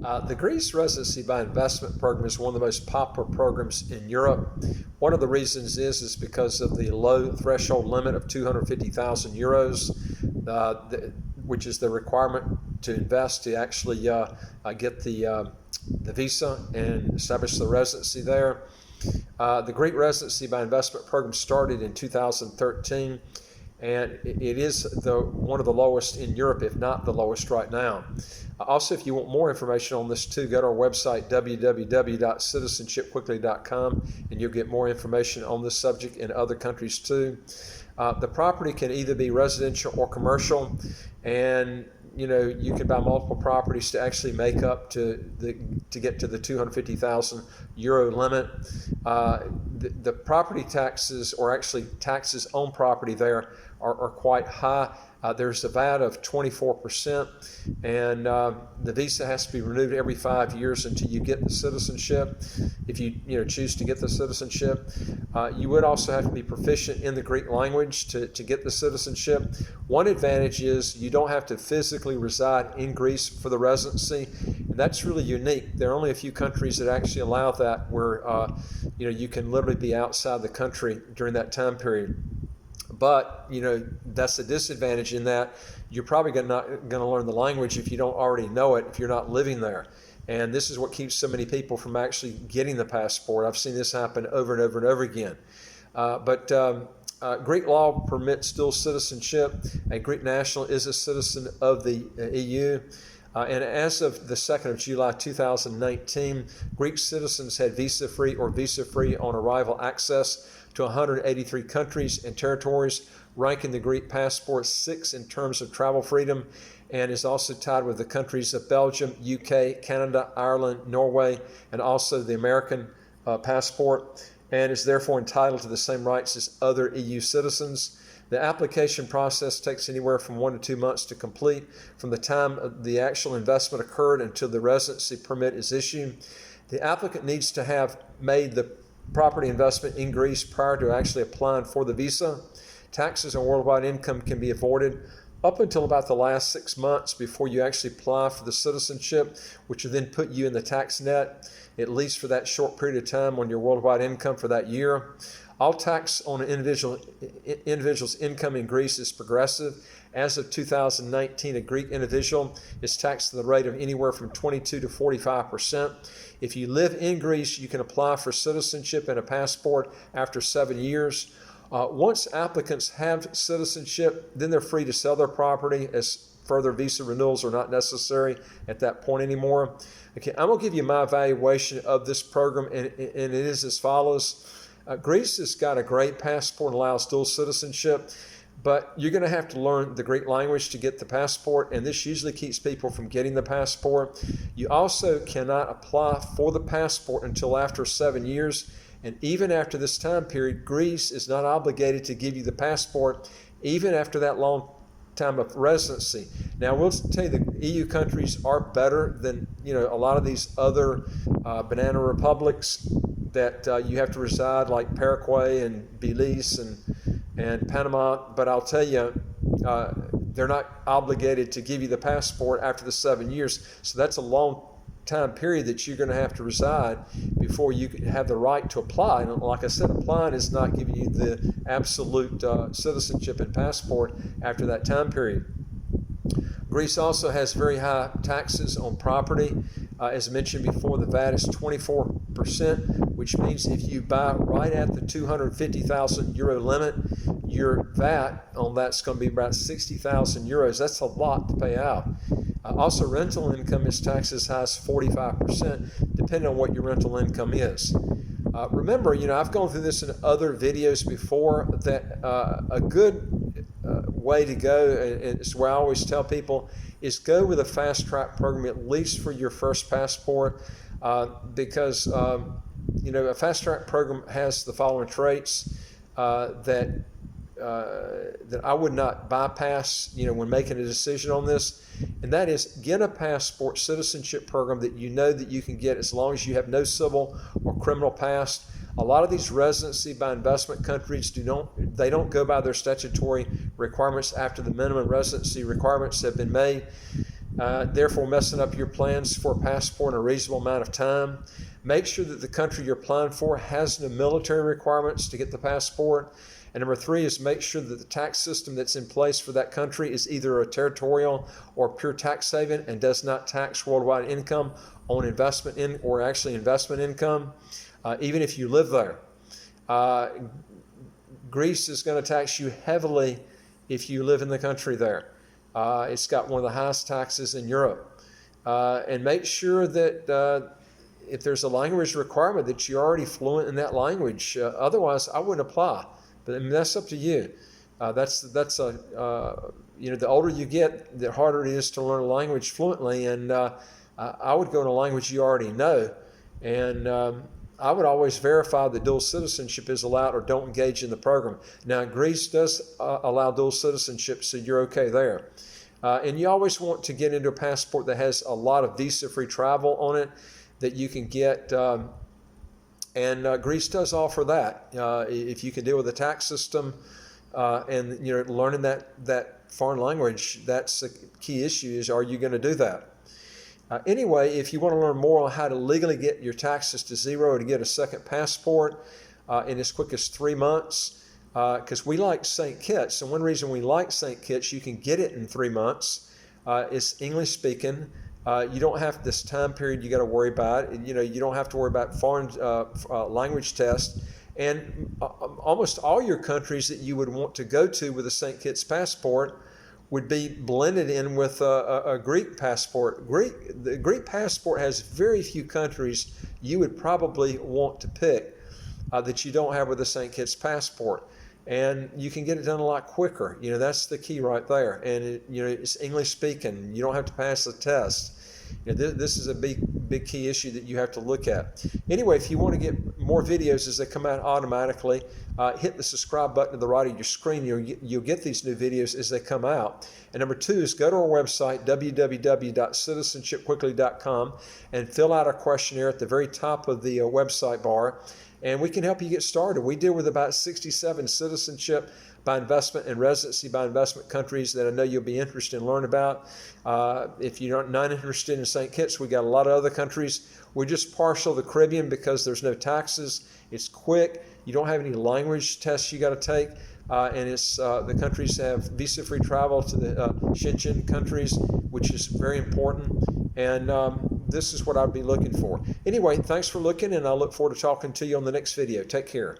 The Greece Residency by Investment program is one of the most popular programs in Europe. One of the reasons is because of the low threshold limit of 250,000 euros, which is the requirement to invest to actually get the visa and establish the residency there. The Greek Residency by Investment program started in 2013. And it is one of the lowest in Europe, if not the lowest right now. Also, if you want more information on this too, go to our website, www.citizenshipquickly.com, and you'll get more information on this subject in other countries too. The property can either be residential or commercial, and you can buy multiple properties to actually make up to get to the 250,000 euro limit. The property taxes, or actually taxes on property there, are quite high. There's a VAT of 24%, and the visa has to be renewed every 5 years until you get the citizenship. If you choose to get the citizenship, you would also have to be proficient in the Greek language to get the citizenship. One advantage is you don't have to physically reside in Greece for the residency, and that's really unique. There are only a few countries that actually allow that, where you can literally be outside the country during that time period. But that's a disadvantage in that you're probably not going to learn the language if you don't already know it, if you're not living there. And this is what keeps so many people from actually getting the passport. I've seen this happen over and over and over again. But Greek law permits dual citizenship. A Greek national is a citizen of the EU. And as of the 2nd of July 2019, Greek citizens had visa-free or visa-free on arrival access to 183 countries and territories, ranking the Greek passport 6th in terms of travel freedom, and is also tied with the countries of Belgium, UK, Canada, Ireland, Norway, and also the American passport, and is therefore entitled to the same rights as other EU citizens. The application process takes anywhere from 1 to 2 months to complete from the time the actual investment occurred until the residency permit is issued. The applicant needs to have made the property investment in Greece prior to actually applying for the visa. Taxes on worldwide income can be avoided up until about the last 6 months before you actually apply for the citizenship, which will then put you in the tax net, at least for that short period of time, on your worldwide income for that year. All tax on an individual's income in Greece is progressive. As of 2019, a Greek individual is taxed at the rate of anywhere from 22 to 45%. If you live in Greece, you can apply for citizenship and a passport after 7 years. Once applicants have citizenship, then they're free to sell their property, as further visa renewals are not necessary at that point anymore. Okay, I'm going to give you my evaluation of this program, and it is as follows. Greece has got a great passport and allows dual citizenship, but you're going to have to learn the Greek language to get the passport, and this usually keeps people from getting the passport. You also cannot apply for the passport until after 7 years, and even after this time period, Greece is not obligated to give you the passport even after that long time of residency. Now, we'll tell you the EU countries are better than a lot of these other banana republics that you have to reside, like Paraguay and Belize and Panama. But I'll tell you, they're not obligated to give you the passport after the 7 years. So that's a long time period that you're going to have to reside before you have the right to apply. And like I said, applying is not giving you the absolute citizenship and passport after that time period. Greece also has very high taxes on property. As mentioned before, the VAT is 24%, which means if you buy right at the 250,000 euro limit, your VAT on that's going to be about 60,000 euros. That's a lot to pay out. Also, rental income is taxed as high as 45%, depending on what your rental income is. Remember, I've gone through this in other videos before, that a good way to go, and it's where I always tell people, is go with a fast track program, at least for your first passport, because a fast track program has the following traits that I would not bypass, when making a decision on this. And that is, get a passport citizenship program that you know that you can get as long as you have no civil or criminal past. A lot of these residency by investment countries they don't go by their statutory requirements after the minimum residency requirements have been made. therefore messing up your plans for a passport in a reasonable amount of time. Make sure that the country you're applying for has no military requirements to get the passport. And number 3 is make sure that the tax system that's in place for that country is either a territorial or pure tax haven and does not tax worldwide income on investment investment income, even if you live there. Greece is going to tax you heavily if you live in the country there. It's got one of the highest taxes in Europe. And make sure that if there's a language requirement that you're already fluent in that language. Otherwise, I wouldn't apply. But I mean, that's up to you. The older you get, the harder it is to learn a language fluently. And I would go in a language you already know. And I would always verify that dual citizenship is allowed or don't engage in the program. Now, Greece does allow dual citizenship, so you're okay there. And you always want to get into a passport that has a lot of visa-free travel on it that you can get. And Greece does offer that. If you can deal with the tax system and learning that foreign language, that's a key issue is, are you going to do that? Anyway, if you want to learn more on how to legally get your taxes to zero or to get a second passport in as quick as 3 months, because we like St. Kitts, and one reason we like St. Kitts, you can get it in 3 months. It's English speaking. You don't have this time period you got to worry about. You don't have to worry about foreign language tests. And almost all your countries that you would want to go to with a St. Kitts passport would be blended in with a Greek passport. The Greek passport has very few countries you would probably want to pick that you don't have with a St. Kitts passport. And you can get it done a lot quicker. That's the key right there. And it's English speaking. You don't have to pass the test. This is a big key issue that you have to look at. Anyway, if you want to get more videos as they come out automatically, hit the subscribe button to the right of your screen. You'll get these new videos as they come out. And number 2 is go to our website, www.citizenshipquickly.com, and fill out our questionnaire at the very top of the website bar. And we can help you get started. We deal with about 67 citizenship by investment and residency by investment countries that I know you'll be interested in learning about. If you're not interested in St. Kitts, we got a lot of other countries. We're just partial to the Caribbean because there's no taxes. It's quick. You don't have any language tests you got to take. And it's the countries have visa-free travel to the Schengen countries, which is very important. And this is what I'd be looking for. Anyway, thanks for looking, and I look forward to talking to you on the next video. Take care.